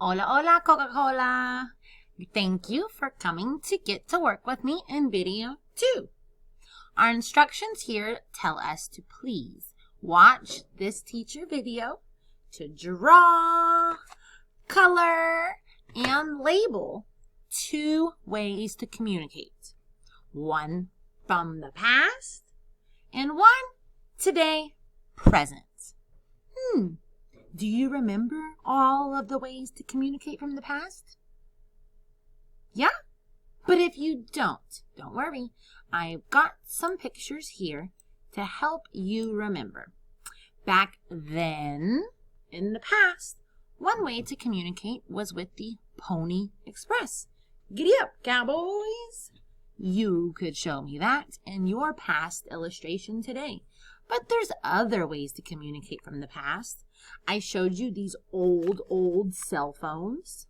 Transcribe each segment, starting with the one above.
Hola, hola, Coca-Cola. Thank you for coming to get to work with me in video 2. Our instructions here tell us to please watch this teacher video to draw, color, and label 2 ways to communicate. 1 from the past and 1 today, present. Do you remember all of the ways to communicate from the past? Yeah? But if you don't worry. I've got some pictures here to help you remember. Back then, in the past, one way to communicate was with the Pony Express. Giddy up, cowboys! You could show me that in your past illustration today. But there's other ways to communicate from the past. I showed you these old cell phones.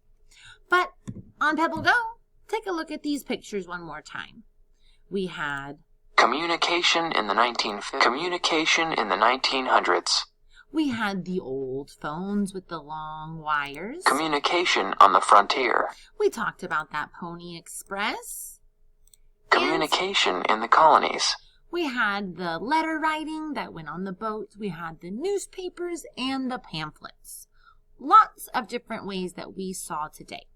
But on Pebble Go, take a look at these pictures one more time. We had communication in the 1900s. We had the old phones with the long wires. Communication on the frontier. We talked about that Pony Express. Communication in the colonies. We had the letter writing that went on the boat. We had the newspapers and the pamphlets. Lots of different ways that we saw today.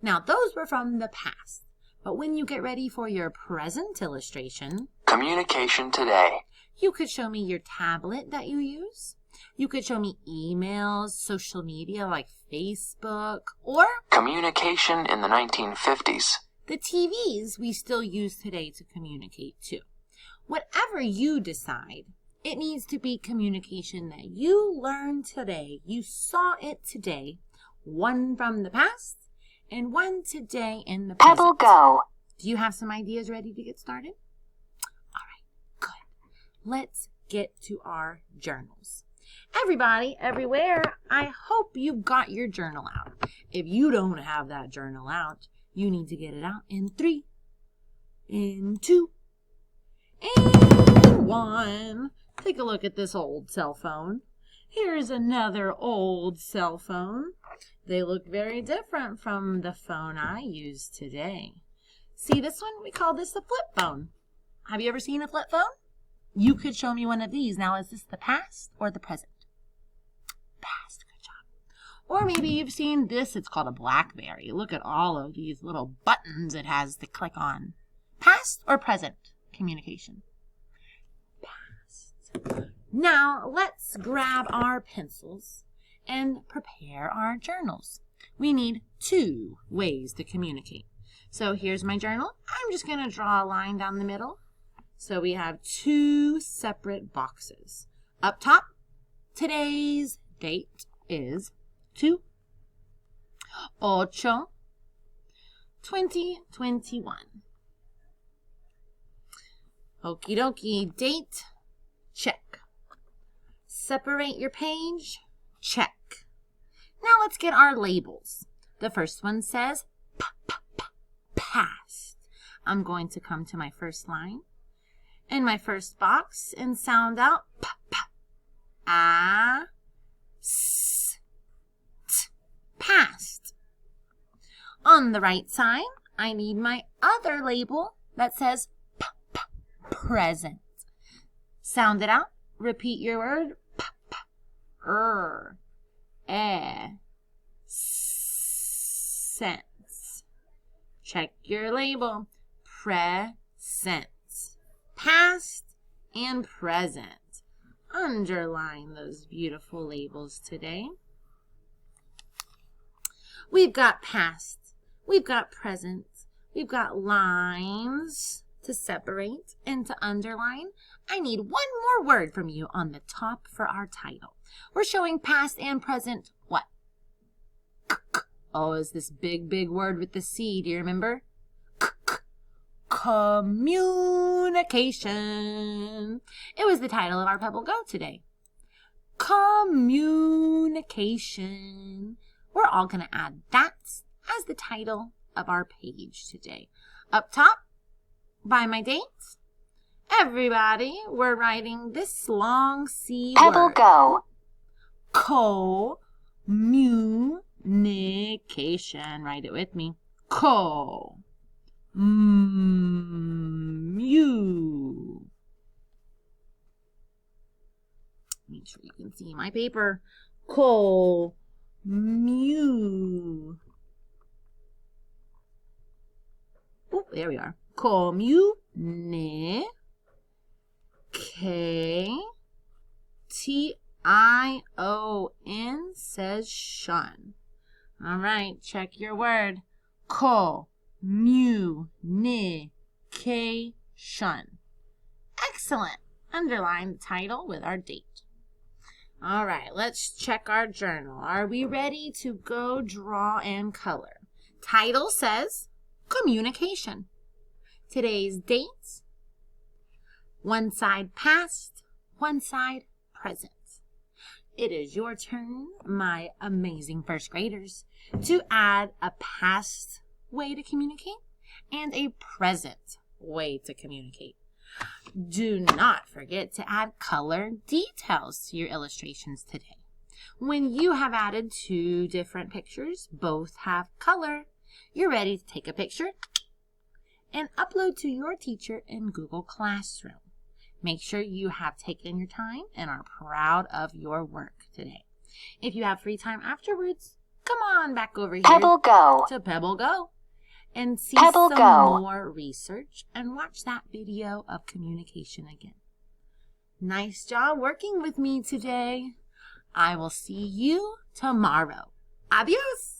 Now, those were from the past. But when you get ready for your present illustration, communication today. You could show me your tablet that you use. You could show me emails, social media like Facebook, or communication in the 1950s. The TVs we still use today to communicate too. Whatever you decide, it needs to be communication that you learned today. You saw it today. 1 from the past and 1 today in the present. Pebble Go. Do you have some ideas ready to get started? All right, good. Let's get to our journals. Everybody, everywhere, I hope you've got your journal out. If you don't have that journal out, you need to get it out in 3, in 2, and 1. Take a look at this old cell phone. Here's another old cell phone. They look very different from the phone I use today. See this one? We call this a flip phone. Have you ever seen a flip phone? You could show me one of these. Now, is this the past or the present? Past, good job. Or maybe you've seen this. It's called a BlackBerry. Look at all of these little buttons it has to click on. Past or present communication? Past. Now, let's grab our pencils and prepare our journals. We need 2 ways to communicate. So here's my journal. I'm just going to draw a line down the middle. So we have 2 separate boxes. Up top, today's date is 2/8/2021. Okie dokie, date, check. Separate your page, check. Now let's get our labels. The first one says past. I'm going to come to my first line in my first box and sound out past. On the right side, I need my other label that says present. Sound it out. Repeat your word. Sense. Check your label. Present. Past and present. Underline those beautiful labels today. We've got past. We've got present. We've got lines to separate and to underline. I need 1 more word from you on the top for our title. We're showing past and present what? Oh, is this big word with the C. Do you remember? Communication. It was the title of our Pebble Go today. Communication. We're all going to add that as the title of our page today. Up top, by my dates, everybody, we're writing this long C Pebble word. Go. Co-mu Communication. Write it with me. Mu. Make sure you can see my paper. Mu. Oh, there we are. Communication. says shun. All right, check your word. Communication. Excellent. Underline the title with our date. All right, let's check our journal. Are we ready to go draw and color? Title says communication. Today's dates, one side past, one side present. It is your turn, my amazing first graders, to add a past way to communicate and a present way to communicate. Do not forget to add color details to your illustrations today. When you have added 2 different pictures, both have color, you're ready to take a picture and upload to your teacher in Google Classroom. Make sure you have taken your time and are proud of your work today. If you have free time afterwards, come on back over here Pebble Go. to Pebble Go and see Pebble some Go. more research and watch that video of communication again. Nice job working with me today. I will see you tomorrow. Adios.